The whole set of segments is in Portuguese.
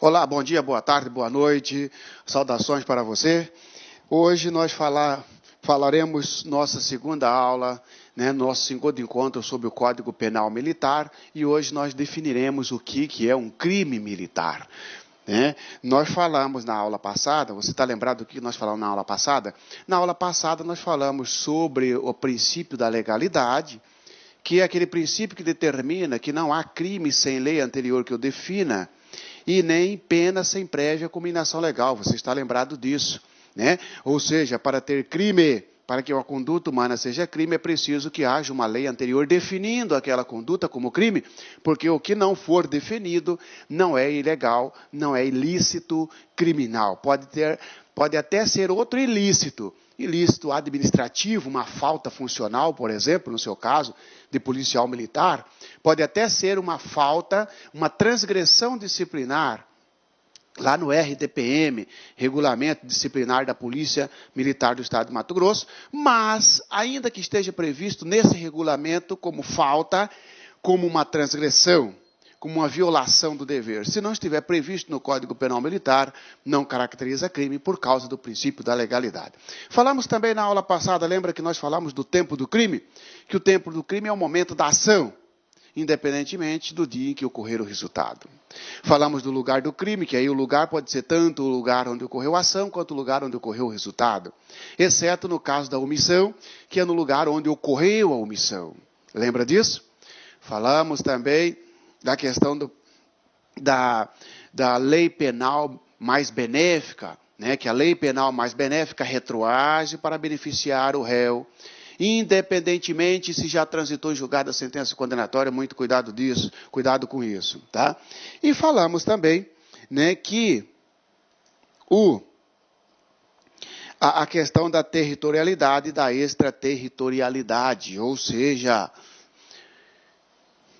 Olá, bom dia, boa tarde, boa noite, saudações para você. Hoje nós falaremos nossa segunda aula, nosso segundo encontro sobre o Código Penal Militar, e hoje nós definiremos o que é um crime militar. Nós falamos na aula passada, você está lembrado do que nós falamos na aula passada? Na aula passada nós falamos sobre o princípio da legalidade, que é aquele princípio que determina que não há crime sem lei anterior que o defina, e nem pena sem prévia cominação legal. Você está lembrado disso, Ou seja, para ter crime, para que uma conduta humana seja crime, é preciso que haja uma lei anterior definindo aquela conduta como crime, porque o que não for definido não é ilegal, não é ilícito criminal. Pode até ser outro ilícito administrativo, uma falta funcional, por exemplo, no seu caso, de policial militar, pode até ser uma falta, uma transgressão disciplinar, lá no RDPM, Regulamento Disciplinar da Polícia Militar do Estado de Mato Grosso, mas, ainda que esteja previsto nesse regulamento como falta, como uma transgressão, como uma violação do dever. Se não estiver previsto no Código Penal Militar, não caracteriza crime por causa do princípio da legalidade. Falamos também na aula passada, lembra que nós falamos do tempo do crime? Que o tempo do crime é o momento da ação, independentemente do dia em que ocorrer o resultado. Falamos do lugar do crime, que aí o lugar pode ser tanto o lugar onde ocorreu a ação, quanto o lugar onde ocorreu o resultado. Exceto no caso da omissão, que é no lugar onde ocorreu a omissão. Lembra disso? Falamos também da questão da lei penal mais benéfica, que a lei penal mais benéfica retroage para beneficiar o réu, independentemente se já transitou em julgado a sentença condenatória, muito cuidado disso, cuidado com isso, tá? E falamos também, que a questão da territorialidade e da extraterritorialidade, ou seja,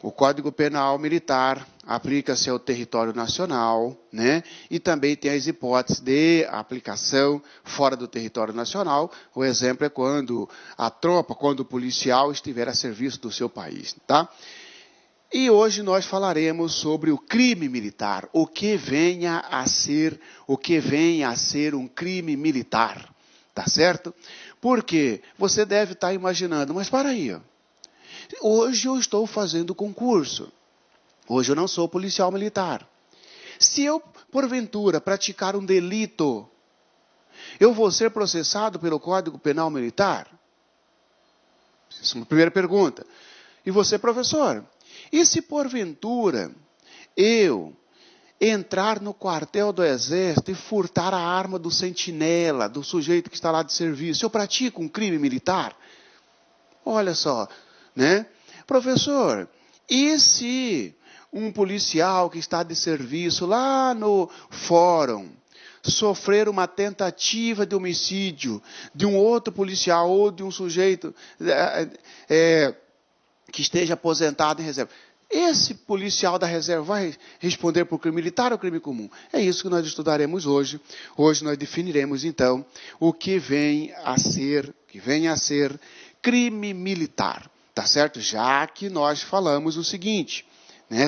o Código Penal Militar aplica-se ao território nacional, E também tem as hipóteses de aplicação fora do território nacional. O exemplo é quando a tropa, quando o policial estiver a serviço do seu país, tá? E hoje nós falaremos sobre o crime militar, o que venha a ser um crime militar, tá certo? Porque você deve estar imaginando, mas para aí, hoje eu estou fazendo concurso. Hoje eu não sou policial militar. Se eu, porventura, praticar um delito, eu vou ser processado pelo Código Penal Militar? Essa é uma primeira pergunta. E você, professor? E se, porventura, eu entrar no quartel do Exército e furtar a arma do sentinela, do sujeito que está lá de serviço, eu pratico um crime militar? Olha só, Professor, e se um policial que está de serviço lá no fórum sofrer uma tentativa de homicídio de um outro policial ou de um sujeito que esteja aposentado em reserva, esse policial da reserva vai responder por crime militar ou crime comum? É isso que nós estudaremos hoje. Hoje nós definiremos, então, o que vem a ser crime militar. Tá certo? Já que nós falamos o seguinte,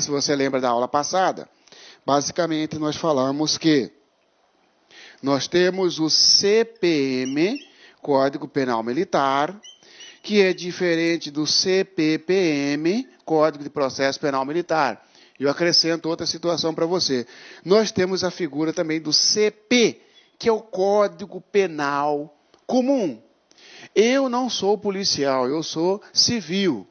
se você lembra da aula passada, basicamente nós falamos que nós temos o CPM, Código Penal Militar, que é diferente do CPPM, Código de Processo Penal Militar. Eu acrescento outra situação para você. Nós temos a figura também do CP, que é o Código Penal Comum. Eu não sou policial, eu sou civil.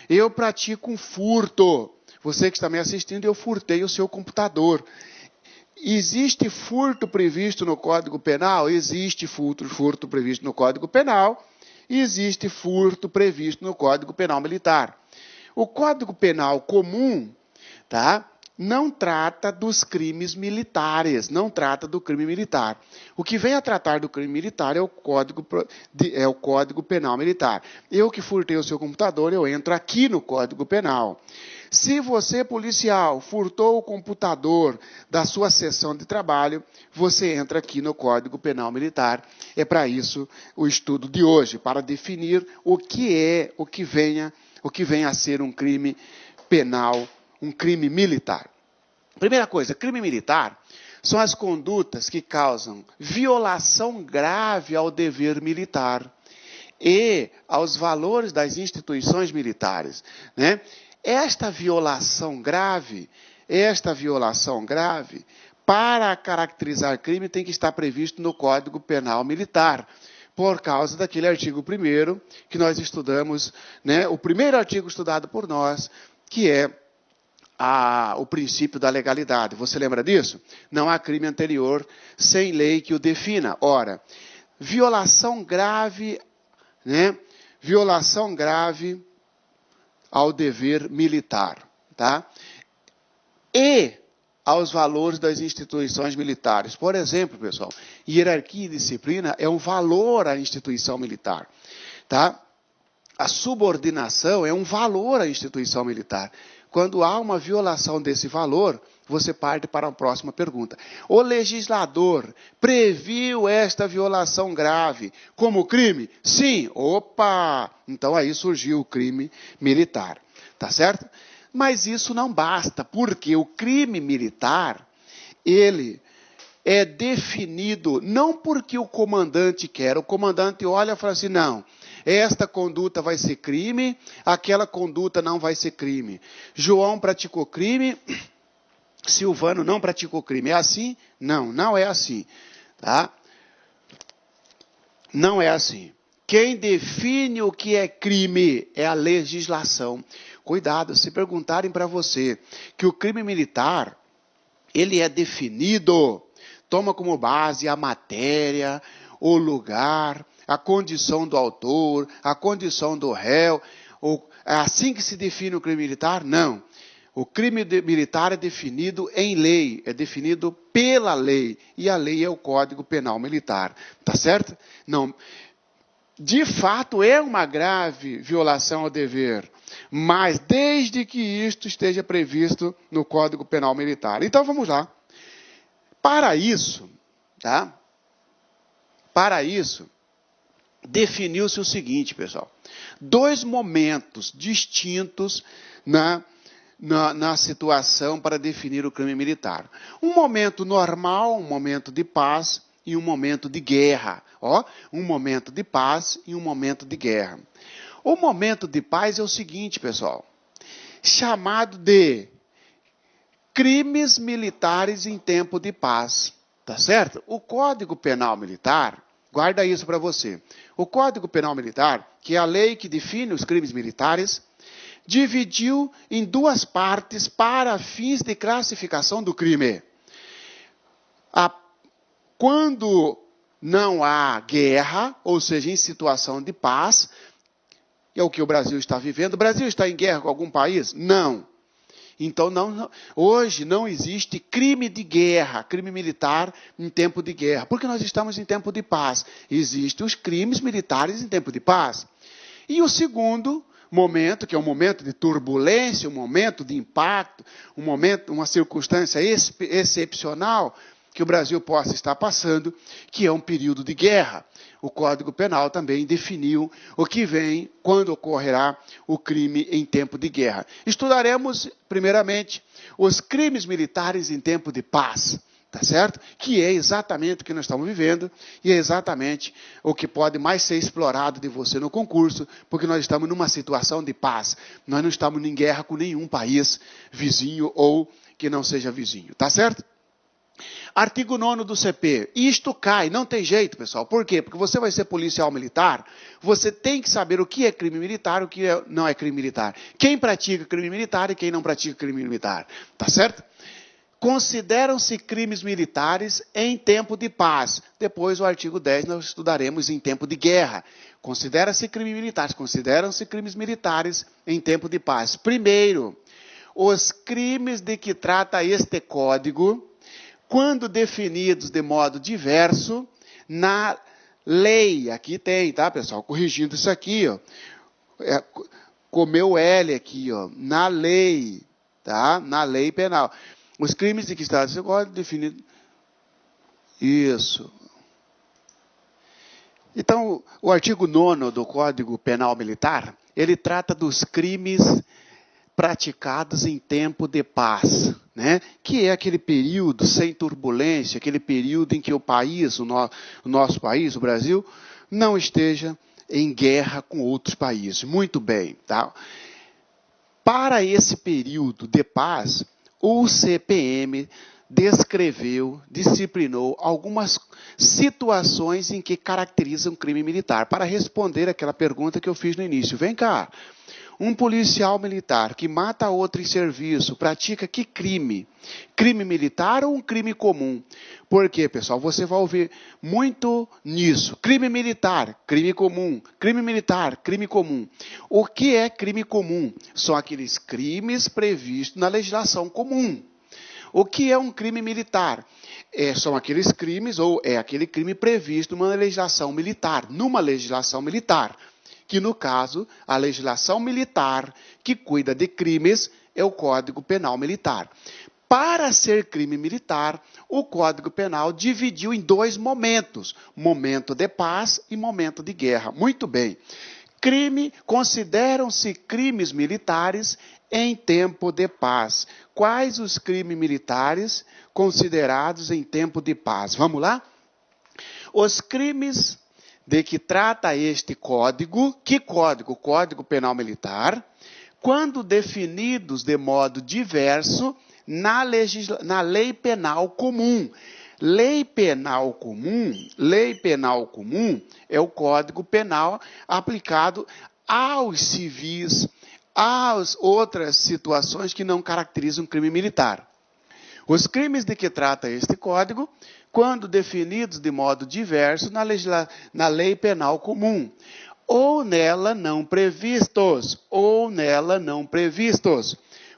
Eu pratico um furto. Você que está me assistindo, eu furtei o seu computador. Existe furto previsto no Código Penal? Existe furto previsto no Código Penal. Existe furto previsto no Código Penal Militar. O Código Penal Comum, não trata dos crimes militares, não trata do crime militar. O que vem a tratar do crime militar é o Código Penal Militar. Eu que furtei o seu computador, eu entro aqui no Código Penal. Se você, policial, furtou o computador da sua sessão de trabalho, você entra aqui no Código Penal Militar. É para isso o estudo de hoje, para definir o que vem a ser um crime penal, um crime militar. Primeira coisa, crime militar são as condutas que causam violação grave ao dever militar e aos valores das instituições militares, né? Esta violação grave, para caracterizar crime, tem que estar previsto no Código Penal Militar, por causa daquele artigo 1º que nós estudamos, né? O primeiro artigo estudado por nós, que é o princípio da legalidade. Você lembra disso? Não há crime anterior sem lei que o defina. Ora, violação grave, né? Violação grave ao dever militar, tá? E aos valores das instituições militares. Por exemplo, pessoal, hierarquia e disciplina é um valor à instituição militar, tá? A subordinação é um valor à instituição militar. Quando há uma violação desse valor, você parte para a próxima pergunta. O legislador previu esta violação grave como crime? Sim. Opa! Então aí surgiu o crime militar. Tá certo? Mas isso não basta, porque o crime militar, ele é definido não porque o comandante quer. O comandante olha e fala assim, não, esta conduta vai ser crime, aquela conduta não vai ser crime. João praticou crime, Silvano não praticou crime. É assim? Não, não é assim. Tá? Não é assim. Quem define o que é crime é a legislação. Cuidado, se perguntarem para você que o crime militar, ele é definido, toma como base a matéria, o lugar, a condição do autor, a condição do réu. É assim que se define o crime militar? Não. O crime militar é definido em lei, é definido pela lei. E a lei é o Código Penal Militar. Tá certo? Não. De fato, é uma grave violação ao dever, mas desde que isto esteja previsto no Código Penal Militar. Então, vamos lá. Para isso, tá? Para isso, definiu-se o seguinte, pessoal. 2 momentos distintos na situação para definir o crime militar. Um momento normal, um momento de paz e um momento de guerra. Um momento de paz e um momento de guerra. O momento de paz é o seguinte, pessoal. Chamado de crimes militares em tempo de paz. Tá certo? O Código Penal Militar, guarda isso para você. O Código Penal Militar, que é a lei que define os crimes militares, dividiu em 2 partes para fins de classificação do crime. Quando não há guerra, ou seja, em situação de paz, é o que o Brasil está vivendo. O Brasil está em guerra com algum país? Não. Então, hoje não existe crime de guerra, crime militar em tempo de guerra, porque nós estamos em tempo de paz. Existem os crimes militares em tempo de paz. E o segundo momento, que é um momento de turbulência, um momento de impacto, uma circunstância excepcional que o Brasil possa estar passando, que é um período de guerra. O Código Penal também definiu o que vem quando ocorrerá o crime em tempo de guerra. Estudaremos, primeiramente, os crimes militares em tempo de paz, tá certo? Que é exatamente o que nós estamos vivendo e é exatamente o que pode mais ser explorado de você no concurso, porque nós estamos numa situação de paz. Nós não estamos em guerra com nenhum país vizinho ou que não seja vizinho, tá certo? Artigo 9º do CP. Isto cai, não tem jeito, pessoal. Por quê? Porque você vai ser policial militar, você tem que saber o que é crime militar e o que não é crime militar. Quem pratica crime militar e quem não pratica crime militar. Tá certo? Consideram-se crimes militares em tempo de paz. Depois, o artigo 10, nós estudaremos em tempo de guerra. Considera-se consideram-se crimes militares em tempo de paz. Primeiro, os crimes de que trata este código, quando definidos de modo diverso na lei. Aqui tem, tá, pessoal? Corrigindo isso aqui, ó. Comeu L aqui, ó. Na lei, tá? Na lei penal. Os crimes de que está esse código definido. Isso. Então, o artigo 9º do Código Penal Militar, ele trata dos crimes praticados em tempo de paz, né? Que é aquele período sem turbulência, aquele período em que o país, o nosso país, o Brasil, não esteja em guerra com outros países. Muito bem, tá? Para esse período de paz, o CPM descreveu, disciplinou algumas situações em que caracterizam crime militar. Para responder aquela pergunta que eu fiz no início, vem cá, um policial militar que mata outro em serviço, pratica que crime? Crime militar ou um crime comum? Por quê, pessoal? Você vai ouvir muito nisso. Crime militar, crime comum. Crime militar, crime comum. O que é crime comum? São aqueles crimes previstos na legislação comum. O que é um crime militar? São aqueles crimes, ou é aquele crime previsto numa legislação militar, que no caso, a legislação militar que cuida de crimes é o Código Penal Militar. Para ser crime militar, o Código Penal dividiu em dois momentos, momento de paz e momento de guerra. Muito bem. Consideram-se crimes militares em tempo de paz. Quais os crimes militares considerados em tempo de paz? Vamos lá? Os crimes de que trata este código, que código? Código Penal Militar, quando definidos de modo diverso na lei penal comum. Lei penal comum é o Código Penal aplicado aos civis, às outras situações que não caracterizam crime militar. Os crimes de que trata este código, quando definidos de modo diverso na lei penal comum, ou nela não previstos,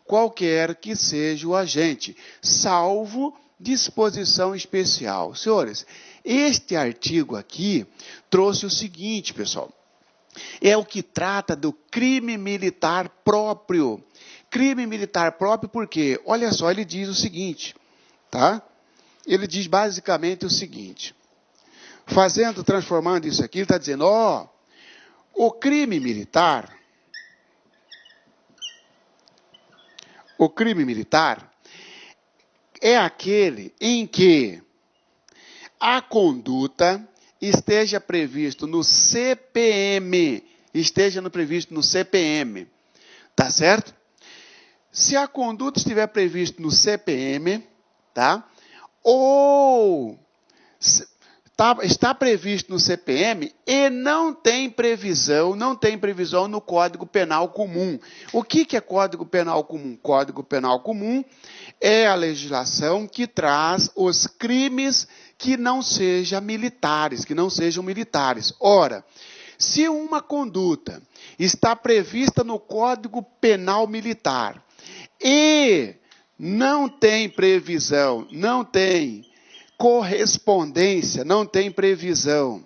qualquer que seja o agente, salvo disposição especial. Senhores, este artigo aqui trouxe o seguinte, pessoal, é o que trata do crime militar próprio. Crime militar próprio porque, olha só, ele diz o seguinte, tá? Ele diz basicamente o seguinte, transformando isso aqui, ele está dizendo, o crime militar é aquele em que a conduta esteja previsto no CPM, tá certo? Se a conduta estiver prevista no CPM, tá? Ou está previsto no CPM e não tem previsão no Código Penal Comum. O que é Código Penal Comum? Código Penal Comum é a legislação que traz os crimes que não sejam militares. Ora, se uma conduta está prevista no Código Penal Militar e não tem previsão, não tem correspondência, não tem previsão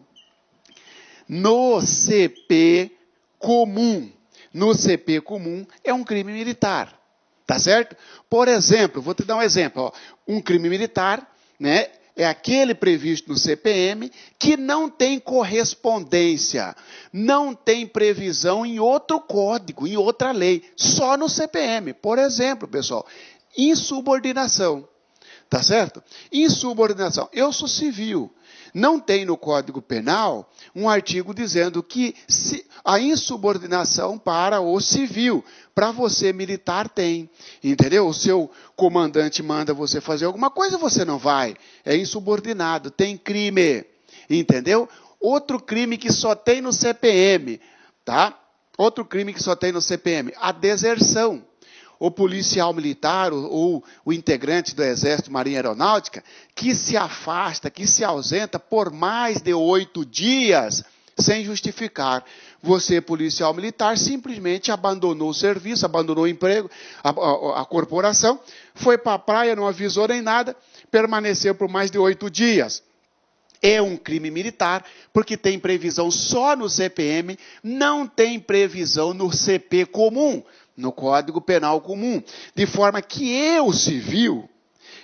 no CP comum. No CP comum é um crime militar, tá certo? Por exemplo, vou te dar um exemplo. Um crime militar, né, é aquele previsto no CPM que não tem correspondência, não tem previsão em outro código, em outra lei, só no CPM. Por exemplo, pessoal, insubordinação. Tá certo? Insubordinação. Eu sou civil. Não tem no Código Penal um artigo dizendo que a insubordinação para o civil, para você militar tem. Entendeu? O seu comandante manda você fazer alguma coisa, você não vai. É insubordinado, tem crime. Entendeu? Outro crime que só tem no CPM, tá? Outro crime que só tem no CPM, a deserção. O policial militar ou o integrante do Exército, Marinha Aeronáutica, que se afasta, que se ausenta por mais de 8 dias, sem justificar. Você, policial militar, simplesmente abandonou o serviço, abandonou o emprego, a corporação, foi para a praia, não avisou nem nada, permaneceu por mais de 8 dias. É um crime militar, porque tem previsão só no CPM, não tem previsão no CP comum, no Código Penal Comum. De forma que eu, civil,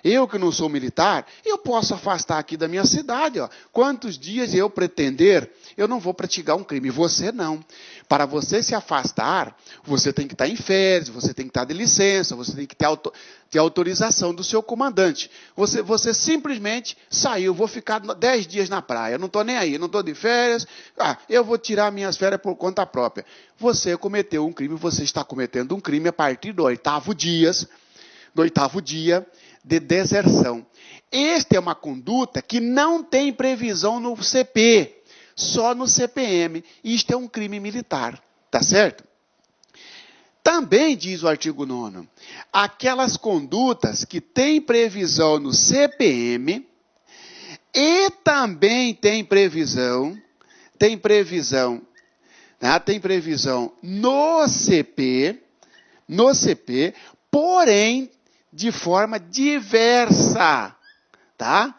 eu que não sou militar, eu posso afastar aqui da minha cidade. Quantos dias eu pretender, eu não vou praticar um crime. Você não. Para você se afastar, você tem que estar em férias, você tem que estar de licença, você tem que ter autorização do seu comandante. Você simplesmente saiu, vou ficar 10 dias na praia, não estou nem aí, não estou de férias, eu vou tirar minhas férias por conta própria. Você cometeu um crime, você está cometendo um crime a partir do oitavo dia de deserção. Esta é uma conduta que não tem previsão no CP, só no CPM. Isto é um crime militar, tá certo? Também diz o artigo 9º, aquelas condutas que têm previsão no CPM e também tem previsão no CP, porém de forma diversa, tá?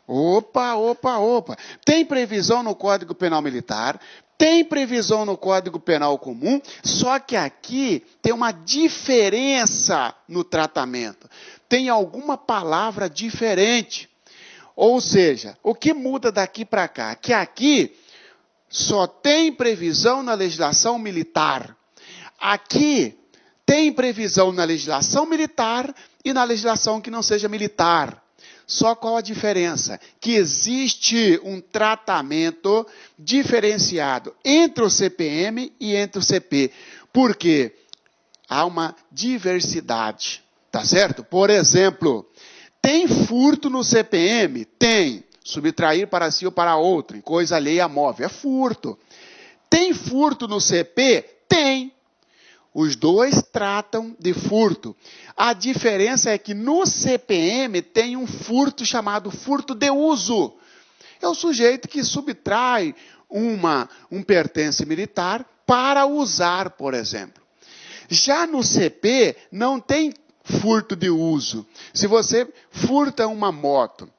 Opa. Tem previsão no Código Penal Militar, tem previsão no Código Penal Comum, só que aqui tem uma diferença no tratamento. Tem alguma palavra diferente. Ou seja, o que muda daqui para cá? Que aqui só tem previsão na legislação militar. Aqui tem previsão na legislação militar e na legislação que não seja militar. Só qual a diferença? Que existe um tratamento diferenciado entre o CPM e entre o CP. Por quê? Há uma diversidade, tá certo? Por exemplo, tem furto no CPM? Tem. Subtrair para si ou para outro, em coisa alheia a móvel. É furto. Tem furto no CP? Tem. Os dois tratam de furto. A diferença é que no CPM tem um furto chamado furto de uso. É o sujeito que subtrai um pertence militar para usar, por exemplo. Já no CP não tem furto de uso. Se você furta uma moto,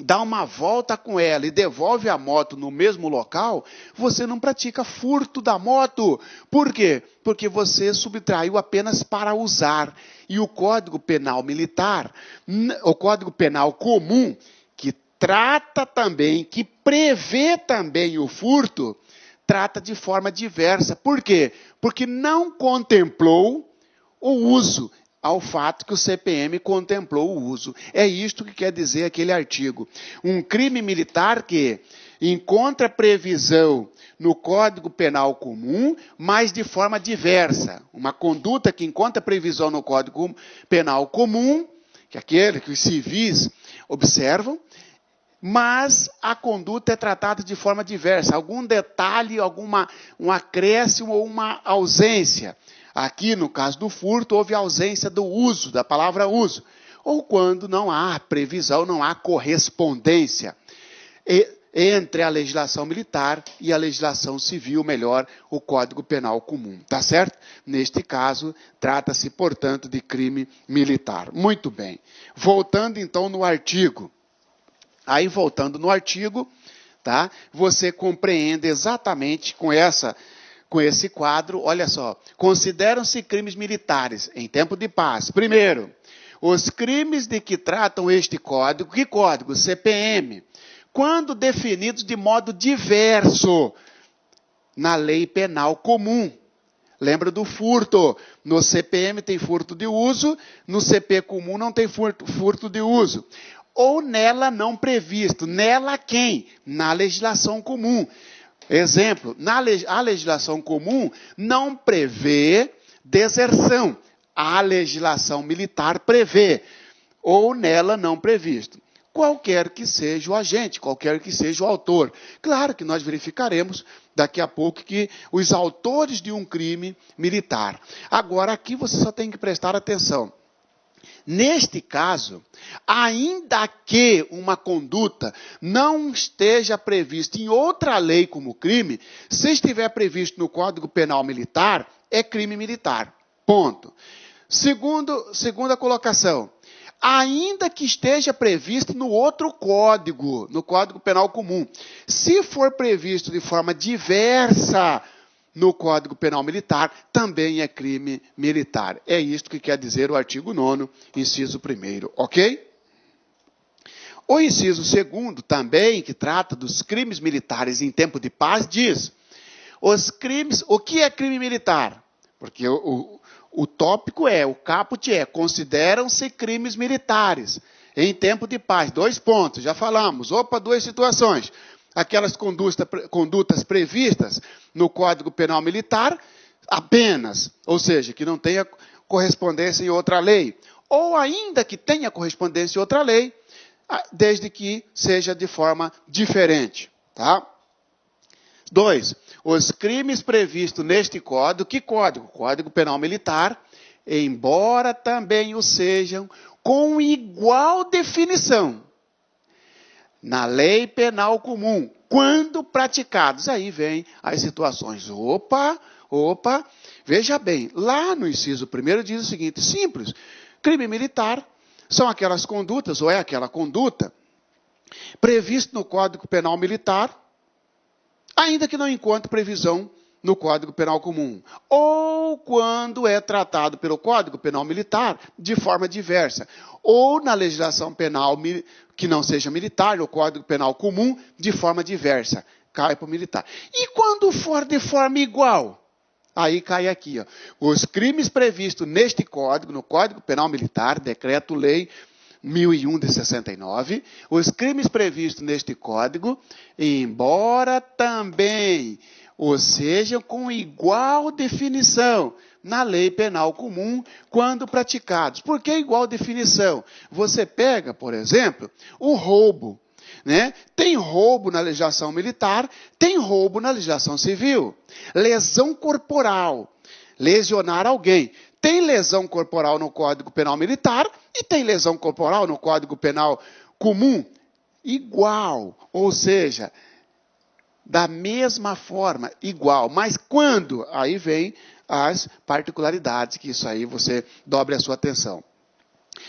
dá uma volta com ela e devolve a moto no mesmo local, você não pratica furto da moto. Por quê? Porque você subtraiu apenas para usar. E o Código Penal Militar, o Código Penal Comum, que trata também, que prevê também o furto, trata de forma diversa. Por quê? Porque não contemplou o uso, ao fato que o CPM contemplou o uso. É isto que quer dizer aquele artigo. Um crime militar que encontra previsão no Código Penal Comum, mas de forma diversa. Uma conduta que encontra previsão no Código Penal Comum, que é aquele que os civis observam, mas a conduta é tratada de forma diversa. Algum detalhe, um acréscimo ou uma ausência. Aqui, no caso do furto, houve ausência do uso, da palavra uso. Ou quando não há previsão, não há correspondência entre a legislação militar e a legislação civil, melhor, o Código Penal Comum. Tá certo? Neste caso, trata-se, portanto, de crime militar. Muito bem. Voltando, então, no artigo. Aí, voltando no artigo, tá? Você compreende exatamente com esse quadro, olha só, consideram-se crimes militares em tempo de paz. Primeiro, os crimes de que tratam este código, que código? CPM, quando definidos de modo diverso na lei penal comum. Lembra do furto? No CPM tem furto de uso, no CP comum não tem furto de uso. Ou nela não previsto. Nela quem? Na legislação comum. Exemplo, a legislação comum não prevê deserção. A legislação militar prevê, ou nela não previsto. Qualquer que seja o agente, qualquer que seja o autor. Claro que nós verificaremos daqui a pouco que os autores de um crime militar. Agora, aqui você só tem que prestar atenção. Neste caso, ainda que uma conduta não esteja prevista em outra lei como crime, se estiver previsto no Código Penal Militar, é crime militar. Ponto. Segunda colocação. Ainda que esteja previsto no outro código, no Código Penal Comum. Se for previsto de forma diversa no Código Penal Militar, também é crime militar. É isto que quer dizer o artigo 9º, inciso 1º, ok? O inciso 2º, também, que trata dos crimes militares em tempo de paz, diz: os crimes, o que é crime militar? Porque o tópico o caput consideram-se crimes militares em tempo de paz. 2 pontos, já falamos. 2 situações. Aquelas condutas previstas no Código Penal Militar apenas, ou seja, que não tenha correspondência em outra lei, ou ainda que tenha correspondência em outra lei, desde que seja de forma diferente. Tá? 2. Os crimes previstos neste código, que código? Código Penal Militar, embora também o sejam com igual definição na lei penal comum, quando praticados. Aí vem as situações. Opa, veja bem, lá no inciso 1º diz o seguinte, simples, crime militar são aquelas condutas, ou é aquela conduta, prevista no Código Penal Militar, ainda que não encontre previsão no Código Penal Comum, ou quando é tratado pelo Código Penal Militar de forma diversa, ou na legislação penal que não seja militar, no Código Penal Comum, de forma diversa, cai para o militar. E quando for de forma igual? Aí cai aqui, ó, os crimes previstos neste Código, no Código Penal Militar, Decreto-Lei 1001 de 69, os crimes previstos neste Código, embora também ou sejam com igual definição na lei penal comum, quando praticados. Por que igual definição? Você pega, por exemplo, o roubo. Né? Tem roubo na legislação militar, tem roubo na legislação civil. Lesão corporal, lesionar alguém. Tem lesão corporal no Código Penal Militar e tem lesão corporal no Código Penal Comum. Igual, ou seja, da mesma forma, igual. Mas quando? Aí vem as particularidades, que isso aí você dobre a sua atenção.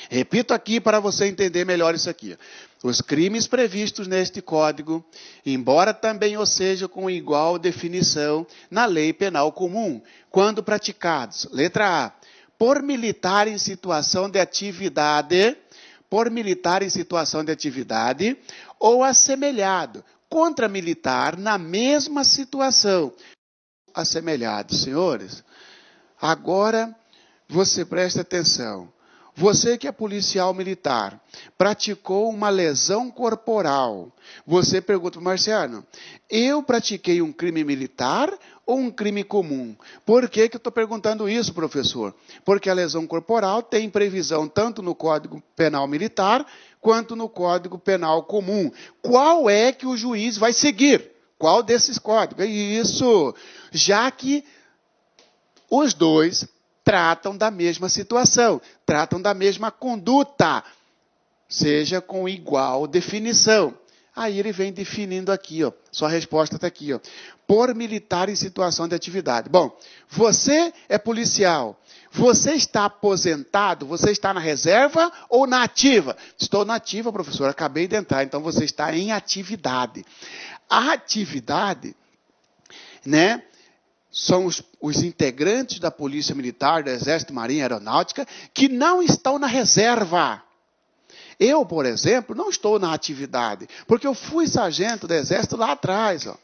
Repito aqui para você entender melhor isso aqui. Os crimes previstos neste Código, embora também ou seja com igual definição na lei penal comum, quando praticados, letra A, por militar em situação de atividade, ou assemelhado, contra militar na mesma situação. Assemelhado, senhores. Agora, você presta atenção. Você que é policial militar, praticou uma lesão corporal. Você pergunta, Marciano, eu pratiquei um crime militar ou um crime comum? Por que eu estou perguntando isso, professor? Porque a lesão corporal tem previsão tanto no Código Penal Militar quanto no Código Penal Comum. Qual é que o juiz vai seguir? Qual desses códigos? É isso, já que os dois tratam da mesma situação, tratam da mesma conduta, seja com igual definição. Aí ele vem definindo aqui, ó, sua resposta está aqui, ó, por militar em situação de atividade. Bom, você é policial, você está aposentado, você está na reserva ou na ativa? Estou na ativa, professor, acabei de entrar, então você está em atividade. A atividade, né, são os integrantes da Polícia Militar, do Exército, Marinha, Aeronáutica, que não estão na reserva. Eu, por exemplo, não estou na atividade, porque eu fui sargento do Exército lá atrás. Ó.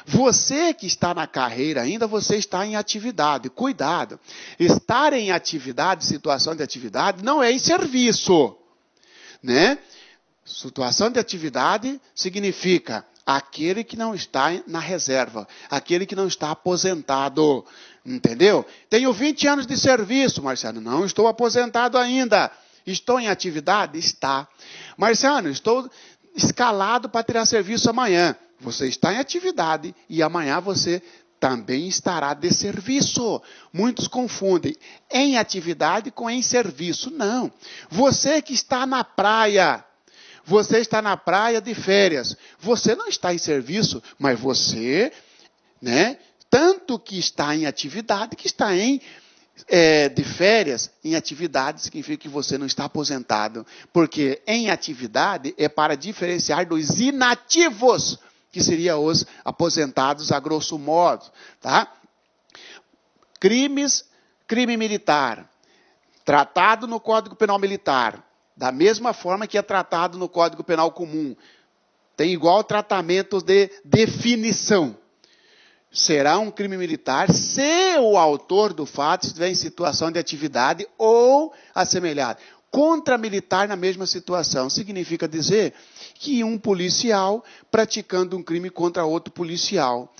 Você que está na carreira ainda, você está em atividade. Cuidado. Estar em atividade, situação de atividade, não é em serviço. Né? Situação de atividade significa aquele que não está na reserva, aquele que não está aposentado, entendeu? Tenho 20 anos de serviço, Marciano, não estou aposentado ainda. Estou em atividade? Está. Marciano, estou escalado para tirar serviço amanhã. Você está em atividade e amanhã você também estará de serviço. Muitos confundem em atividade com em serviço. Não. Você que está na praia, você está na praia de férias. Você não está em serviço, mas você, né, tanto que está em atividade, que está de férias, em atividade significa que você não está aposentado. Porque em atividade é para diferenciar dos inativos, que seriam os aposentados a grosso modo. Tá? Crime militar, tratado no Código Penal Militar, da mesma forma que é tratado no Código Penal Comum. Tem igual tratamento de definição. será um crime militar se o autor do fato estiver em situação de atividade ou assemelhado. Contra militar na mesma situação significa dizer que um policial praticando um crime contra outro policial.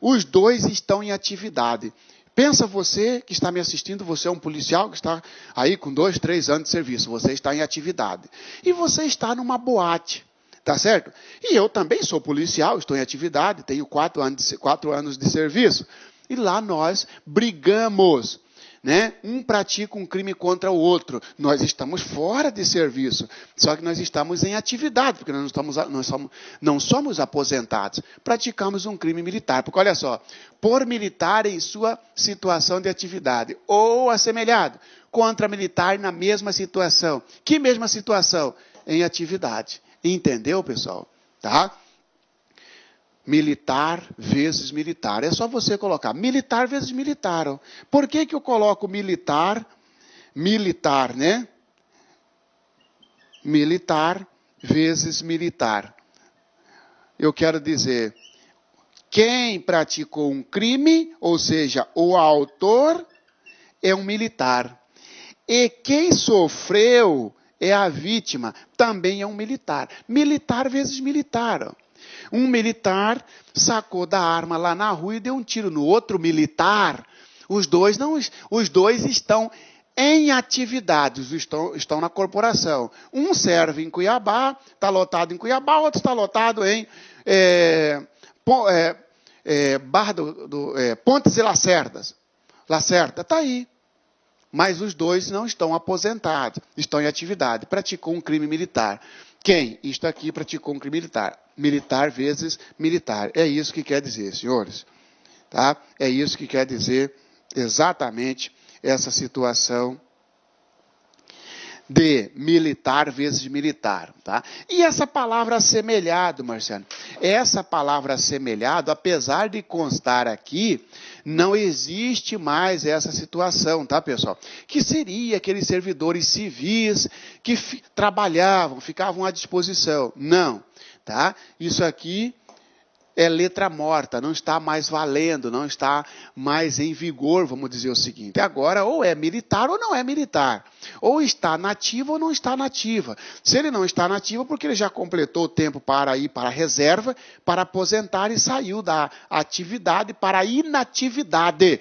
Os dois estão em atividade. Pensa você que está me assistindo, você é um policial que está aí com 2, 3 anos de serviço, você está em atividade. E você está numa boate, tá certo? E eu também sou policial, estou em atividade, tenho 4 anos de serviço. E lá nós brigamos. Né? Um pratica um crime contra o outro. Nós estamos fora de serviço, só que nós estamos em atividade, porque nós não somos aposentados. Praticamos um crime militar, porque olha só, por militar em sua situação de atividade, ou assemelhado, contra militar na mesma situação. Que mesma situação? Em atividade. Entendeu, pessoal? Tá? Militar vezes militar. É só você colocar militar vezes militar. Ó. Por que eu coloco militar, né? Militar vezes militar. Eu quero dizer, quem praticou um crime, ou seja, o autor, é um militar. E quem sofreu é a vítima, também é um militar. Militar vezes militar, ó. Um militar sacou da arma lá na rua e deu um tiro no outro militar. Os dois estão em atividades, estão na corporação. Um serve em Cuiabá, está lotado em Cuiabá, outro está lotado em Pontes e Lacerdas. Lacerda está aí. Mas os dois não estão aposentados, estão em atividade. Praticou um crime militar. Quem? Isto aqui praticou um crime militar. Militar vezes militar. É isso que quer dizer, senhores. Tá? É isso que quer dizer exatamente essa situação de militar vezes militar. Tá? E essa palavra assemelhado, Marciano? Essa palavra assemelhado, apesar de constar aqui, não existe mais essa situação, tá, pessoal? Que seria aqueles servidores civis que trabalhavam, ficavam à disposição. Não, tá? Isso aqui é letra morta, não está mais valendo, não está mais em vigor, vamos dizer o seguinte. Agora, ou é militar ou não é militar. Ou está nativa ou não está nativa. Se ele não está nativa, porque ele já completou o tempo para ir para a reserva, para aposentar e saiu da atividade para a inatividade.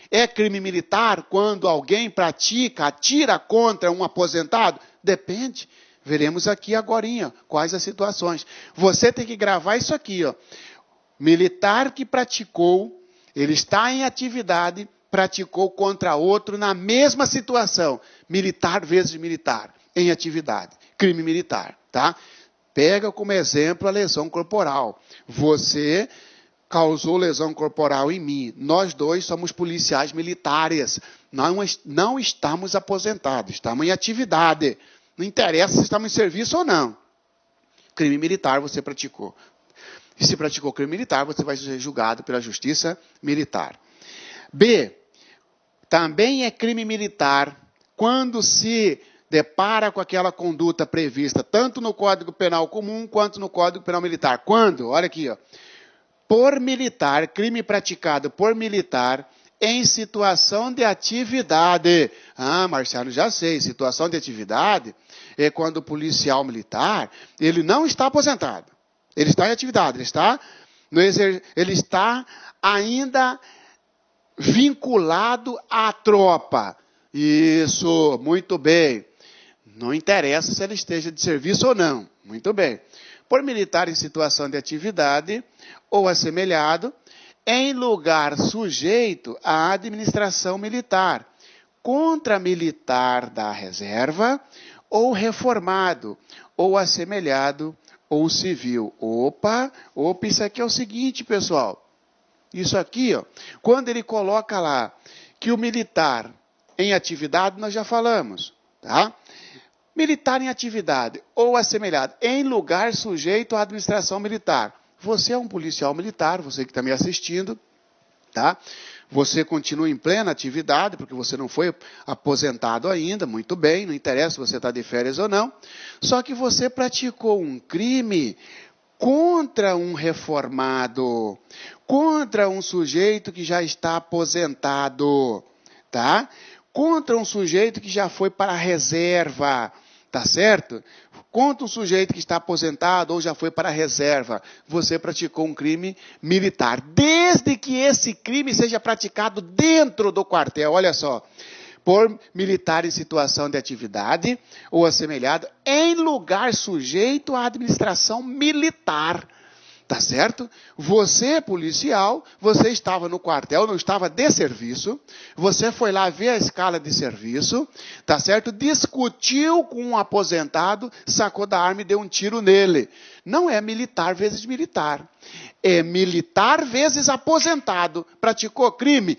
É crime militar quando alguém pratica, atira contra um aposentado? Depende. Veremos aqui agorinha quais as situações. Você tem que gravar isso aqui, ó. Militar que praticou, ele está em atividade, praticou contra outro na mesma situação. Militar vezes militar, em atividade. Crime militar, tá? Pega como exemplo a lesão corporal. Você causou lesão corporal em mim. Nós dois somos policiais militares. Não estamos aposentados, estamos em atividade. Não interessa se estamos em serviço ou não. Crime militar você praticou. E se praticou crime militar, você vai ser julgado pela justiça militar. B. Também é crime militar quando se depara com aquela conduta prevista tanto no Código Penal Comum quanto no Código Penal Militar. Quando? Olha aqui, ó. Por militar, crime praticado por militar em situação de atividade. Ah, Marcelo, já sei. Situação de atividade é quando o militar, ele não está aposentado. Ele está em atividade, ele está ainda vinculado à tropa. Isso, muito bem. Não interessa se ele esteja de serviço ou não. Muito bem. Por militar em situação de atividade ou assemelhado, em lugar sujeito à administração militar, contra militar da reserva, ou reformado, ou assemelhado, ou civil. Opa, isso aqui é o seguinte, pessoal. Isso aqui, ó, quando ele coloca lá que o militar em atividade, nós já falamos, tá? Militar em atividade ou assemelhado em lugar sujeito à administração militar. Você é um policial militar, você que está me assistindo, tá? Você continua em plena atividade, porque você não foi aposentado ainda, muito bem, não interessa se você está de férias ou não. Só que você praticou um crime contra um reformado, contra um sujeito que já está aposentado, tá? Contra um sujeito que já foi para a reserva, tá certo? Contra um sujeito que está aposentado ou já foi para a reserva, você praticou um crime militar, desde que esse crime seja praticado dentro do quartel, olha só. Por militar em situação de atividade ou assemelhado em lugar sujeito à administração militar. Tá certo? Você, policial, você estava no quartel, não estava de serviço, você foi lá ver a escala de serviço, tá certo? Discutiu com um aposentado, sacou da arma e deu um tiro nele. Não é militar vezes militar. É militar vezes aposentado. Praticou crime?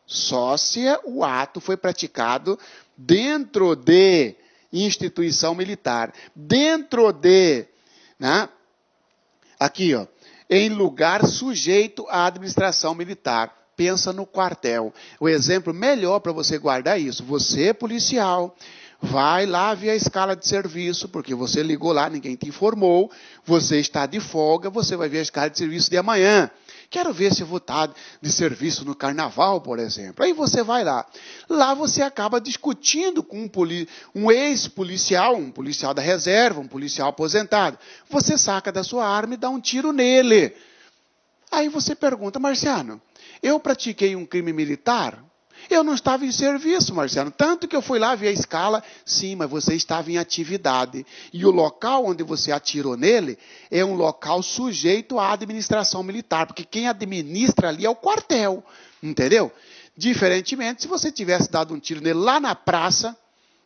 Só se o ato foi praticado dentro de instituição militar, dentro de, né? Aqui, ó, em lugar sujeito à administração militar. Pensa no quartel. O exemplo melhor para você guardar isso. Você, policial, vai lá ver a escala de serviço, porque você ligou lá, ninguém te informou, você está de folga, você vai ver a escala de serviço de amanhã. Quero ver se eu vou estar de serviço no carnaval, por exemplo. Aí você vai lá. Lá você acaba discutindo com um ex-policial, um policial da reserva, um policial aposentado. Você saca da sua arma e dá um tiro nele. Aí você pergunta, Marciano, eu pratiquei um crime militar? Eu não estava em serviço, Marciano. Tanto que eu fui lá ver a escala. Sim, mas você estava em atividade. E o local onde você atirou nele é um local sujeito à administração militar. Porque quem administra ali é o quartel. Entendeu? Diferentemente, se você tivesse dado um tiro nele lá na praça,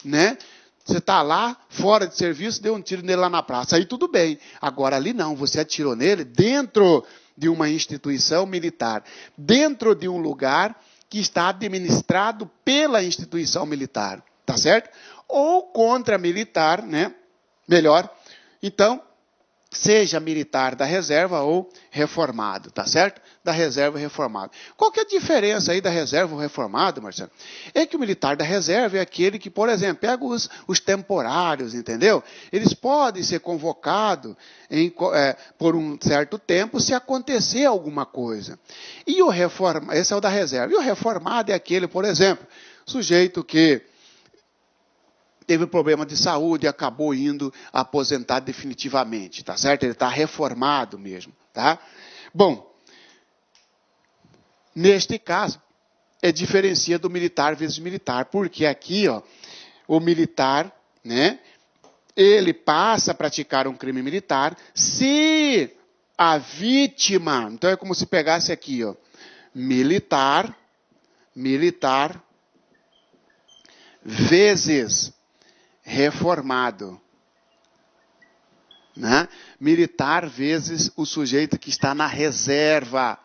né? Você está lá, fora de serviço, deu um tiro nele lá na praça. Aí tudo bem. Agora ali não. Você atirou nele dentro de uma instituição militar. Dentro de um lugar que está administrado pela instituição militar, tá certo? Ou contra militar, né? Melhor. Então, seja militar da reserva ou reformado, tá certo? Da reserva e reformado. Qual que é a diferença aí da reserva ou reformado, Marcelo? É que o militar da reserva é aquele que, por exemplo, pega os temporários, entendeu? Eles podem ser convocados por um certo tempo se acontecer alguma coisa. E o reformado, esse é o da reserva. E o reformado é aquele, por exemplo, sujeito que teve problema de saúde e acabou indo aposentar definitivamente, tá certo? Ele está reformado mesmo, tá? Bom, neste caso, diferencia do militar vezes militar, porque aqui, ó, o militar, né, ele passa a praticar um crime militar se a vítima, então é como se pegasse aqui, ó, militar vezes reformado, né? Militar vezes o sujeito que está na reserva,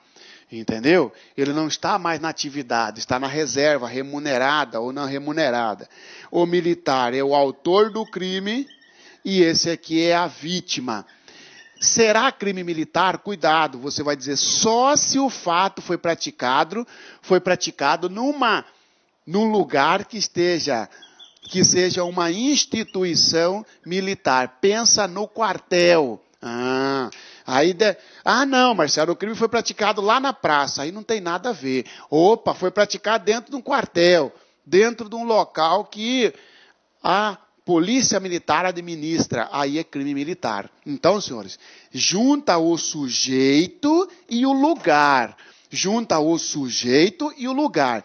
entendeu? Ele não está mais na atividade, está na reserva, remunerada ou não remunerada. O militar é o autor do crime e esse aqui é a vítima. Será crime militar? Cuidado, você vai dizer só se o fato foi praticado num lugar que seja uma instituição militar. Pensa no quartel. Não, Marcelo, o crime foi praticado lá na praça. Aí não tem nada a ver. Opa, foi praticado dentro de um quartel, dentro de um local que a polícia militar administra. Aí é crime militar. Então, senhores, junta o sujeito e o lugar. Junta o sujeito e o lugar.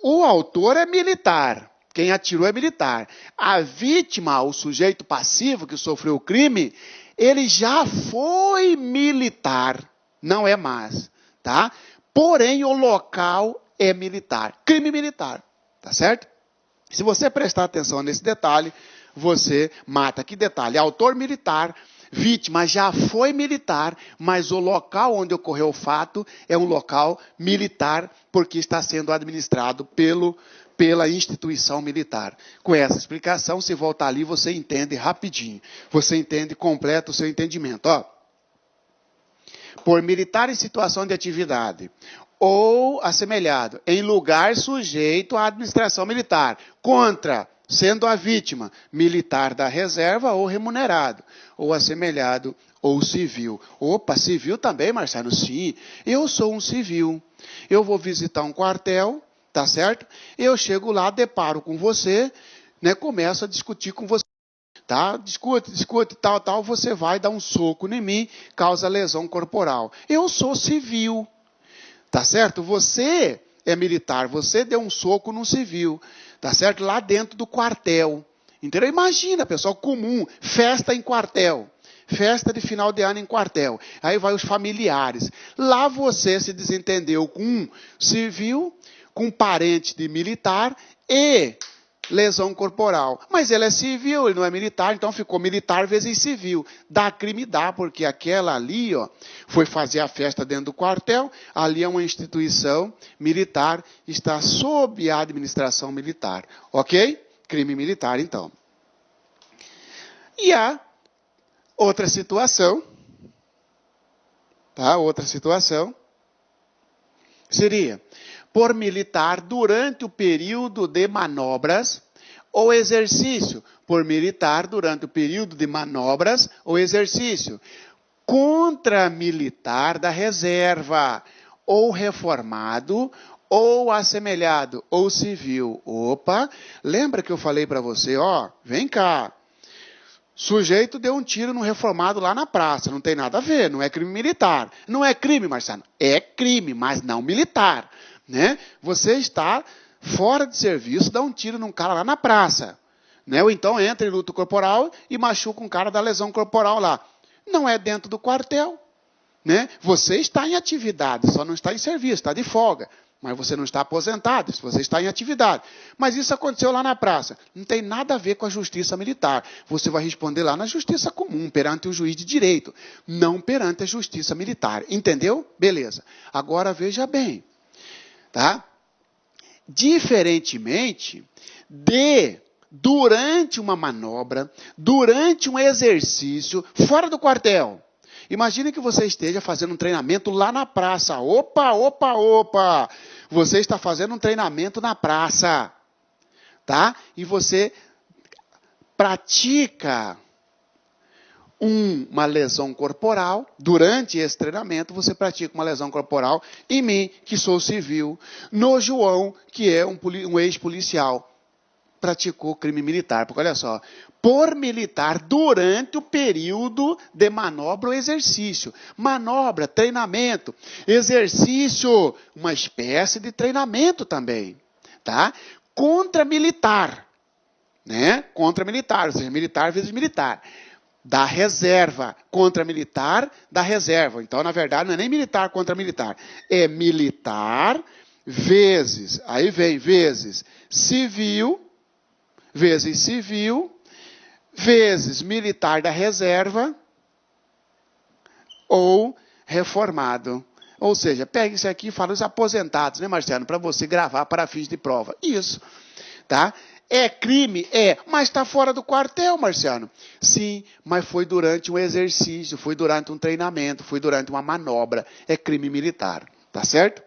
O autor é militar. Quem atirou é militar. A vítima, o sujeito passivo que sofreu o crime, ele já foi militar. Não é mais, tá? Porém, o local é militar. Crime militar, tá certo? Se você prestar atenção nesse detalhe, você mata. Que detalhe? Autor militar, vítima já foi militar, mas o local onde ocorreu o fato é um local militar, porque está sendo administrado pela instituição militar. Com essa explicação, se voltar ali, você entende rapidinho. Você entende, completa o seu entendimento. Ó, por militar em situação de atividade, ou assemelhado, em lugar sujeito à administração militar, contra sendo a vítima militar da reserva ou remunerado, ou assemelhado ou civil. Opa, civil também, Marciano? Sim, eu sou um civil. Eu vou visitar um quartel, tá certo? Eu chego lá, deparo com você, né, começo a discutir com você. Tá? Discute, tal, você vai dar um soco em mim, causa lesão corporal. Eu sou civil, tá certo? Você é militar, você deu um soco num civil, tá certo? Lá dentro do quartel, entendeu? Imagina, pessoal, comum, festa em quartel, festa de final de ano em quartel. Aí vai os familiares. Lá você se desentendeu com um civil, com um parente de militar e lesão corporal. Mas ele é civil, ele não é militar, então ficou militar vezes civil. Dá crime, dá, porque aquela ali, ó, foi fazer a festa dentro do quartel, ali é uma instituição militar, está sob a administração militar. Ok? Crime militar, então. E a outra situação, tá? Outra situação seria por militar durante o período de manobras ou exercício. Por militar durante o período de manobras ou exercício. Contra militar da reserva, ou reformado, ou assemelhado, ou civil. Opa, lembra que eu falei para você, ó, vem cá. Sujeito deu um tiro no reformado lá na praça, não tem nada a ver, não é crime militar. Não é crime, Marciano? É crime, mas não militar. Né? Você está fora de serviço, dá um tiro num cara lá na praça. Né? Ou então entra em luto corporal e machuca um cara da lesão corporal lá. Não é dentro do quartel. Né? Você está em atividade, só não está em serviço, está de folga. Mas você não está aposentado, você está em atividade. Mas isso aconteceu lá na praça. Não tem nada a ver com a justiça militar. Você vai responder lá na justiça comum, perante o juiz de direito. Não perante a justiça militar. Entendeu? Beleza. Agora veja bem. Tá? Diferentemente de durante uma manobra, durante um exercício, fora do quartel. Imagine que você esteja fazendo um treinamento lá na praça. Opa! Você está fazendo um treinamento na praça. Tá? E você pratica uma lesão corporal, durante esse treinamento, você pratica uma lesão corporal em mim, que sou civil, no João, que é um ex-policial, praticou crime militar. Porque olha só, por militar durante o período de manobra ou exercício. Manobra, treinamento, exercício, uma espécie de treinamento também. Tá? Contra militar. Né? Contra militar, ou seja, militar vezes militar. Da reserva contra militar, da reserva. Então, na verdade, não é nem militar contra militar. É militar vezes, aí vem vezes civil, vezes militar da reserva ou reformado. Ou seja, pega isso aqui e fala os aposentados, né, Marciano? Para você gravar para fins de prova. Isso, tá? É crime? É. Mas está fora do quartel, Marciano? Sim, mas foi durante um exercício, foi durante um treinamento, foi durante uma manobra. É crime militar. Tá certo?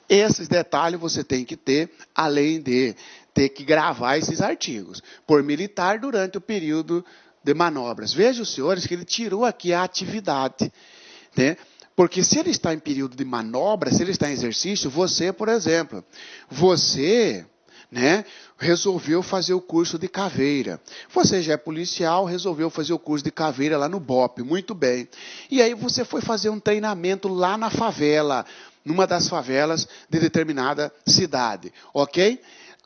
Esses detalhes você tem que ter, além de ter que gravar esses artigos. Por militar durante o período de manobras. Veja, senhores, que ele tirou aqui a atividade. Né? Porque se ele está em período de manobra, se ele está em exercício, você, por exemplo, você, né, resolveu fazer o curso de caveira. Você já é policial, resolveu fazer o curso de caveira lá no BOP, muito bem. E aí você foi fazer um treinamento lá na favela, numa das favelas de determinada cidade, ok?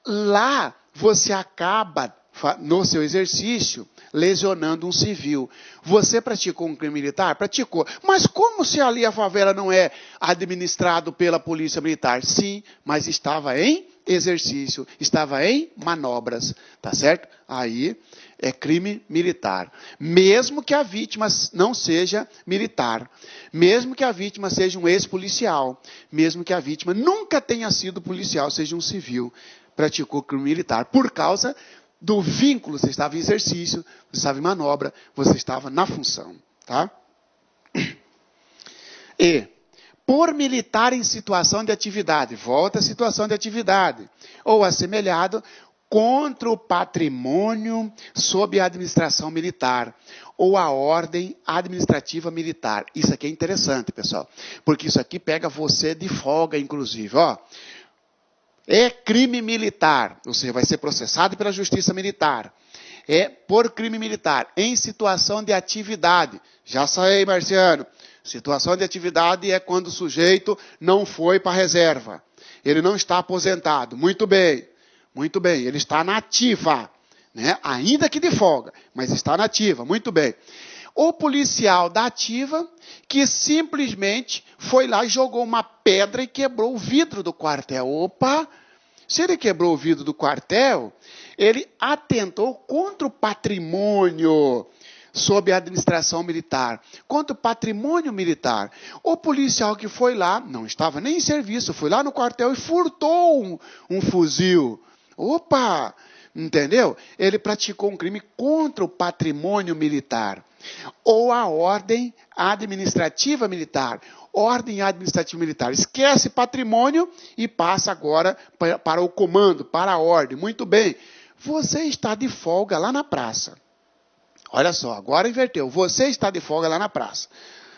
Lá você acaba, no seu exercício, lesionando um civil. Você praticou um crime militar? Praticou. Mas como se ali a favela não é administrado pela polícia militar? Sim, mas estava em exercício, estava em manobras, tá certo? Aí é crime militar. Mesmo que a vítima não seja militar, mesmo que a vítima seja um ex-policial, mesmo que a vítima nunca tenha sido policial, seja um civil, praticou crime militar por causa do vínculo. Você estava em exercício, você estava em manobra, você estava na função. Tá? E, por militar em situação de atividade, volta à situação de atividade, ou assemelhado contra o patrimônio sob a administração militar, ou a ordem administrativa militar. Isso aqui é interessante, pessoal, porque isso aqui pega você de folga, inclusive, ó. É crime militar, ou seja, vai ser processado pela justiça militar. É por crime militar, em situação de atividade. Já saí, Marciano. Situação de atividade é quando o sujeito não foi para a reserva. Ele não está aposentado. Muito bem, ele está na ativa, né? Ainda que de folga, mas está na ativa, muito bem. O policial da ativa que simplesmente foi lá e jogou uma pedra e quebrou o vidro do quartel. Opa! Se ele quebrou o vidro do quartel, ele atentou contra o patrimônio sob a administração militar, contra o patrimônio militar. O policial que foi lá, não estava nem em serviço, foi lá no quartel e furtou um fuzil. Opa! Entendeu? Ele praticou um crime contra o patrimônio militar. Ou a ordem administrativa militar. Ordem administrativa militar. Esquece patrimônio e passa agora para o comando, para a ordem. Muito bem. Você está de folga lá na praça. Olha só, agora inverteu. Você está de folga lá na praça.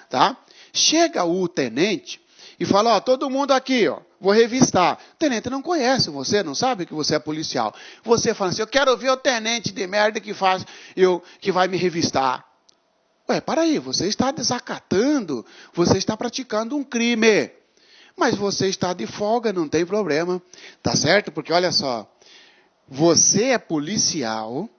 Tá? Chega o tenente e fala, ó, todo mundo aqui, ó, vou revistar. O tenente não conhece você, não sabe que você é policial. Você fala assim, eu quero ver o tenente de merda que vai me revistar. Ué, para aí, você está desacatando, você está praticando um crime. Mas você está de folga, não tem problema. Tá certo? Porque olha só, você é policial,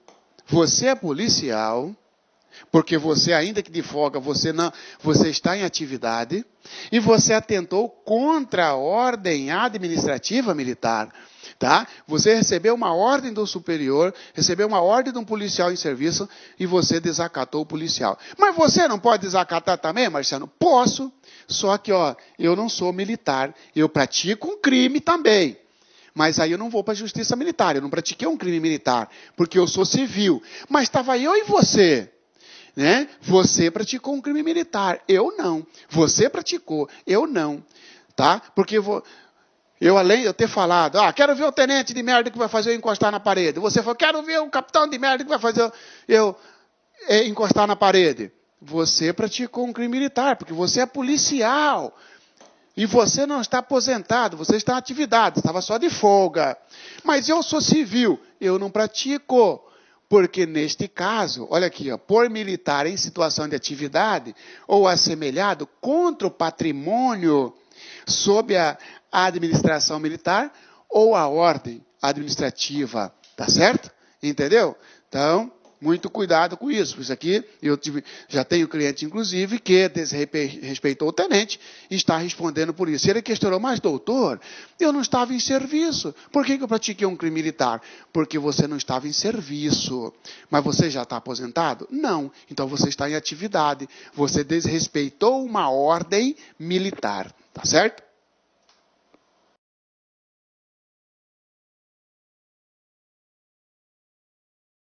porque você, ainda que de folga, você está em atividade, e você atentou contra a ordem administrativa militar. Tá? Você recebeu uma ordem do superior, recebeu uma ordem de um policial em serviço, e você desacatou o policial. Mas você não pode desacatar também, Marciano? Posso, só que ó, eu não sou militar, eu pratico um crime também. Mas aí eu não vou para a justiça militar, eu não pratiquei um crime militar, porque eu sou civil. Mas estava eu e você, né? Você praticou um crime militar, eu não. Você praticou, eu não. Tá? Porque eu, além de eu ter falado, quero ver o tenente de merda que vai fazer eu encostar na parede. Você falou, quero ver o capitão de merda que vai fazer eu encostar na parede. Você praticou um crime militar, porque você é policial. E você não está aposentado, você está em atividade, estava só de folga. Mas eu sou civil, eu não pratico. Porque neste caso, olha aqui, ó, por militar em situação de atividade ou assemelhado contra o patrimônio sob a administração militar ou a ordem administrativa. Tá certo? Entendeu? Então, muito cuidado com isso. Isso aqui, já tenho cliente, inclusive, que desrespeitou o tenente e está respondendo por isso. Ele questionou, mas doutor, eu não estava em serviço. Por que eu pratiquei um crime militar? Porque você não estava em serviço. Mas você já está aposentado? Não. Então você está em atividade. Você desrespeitou uma ordem militar. Tá certo?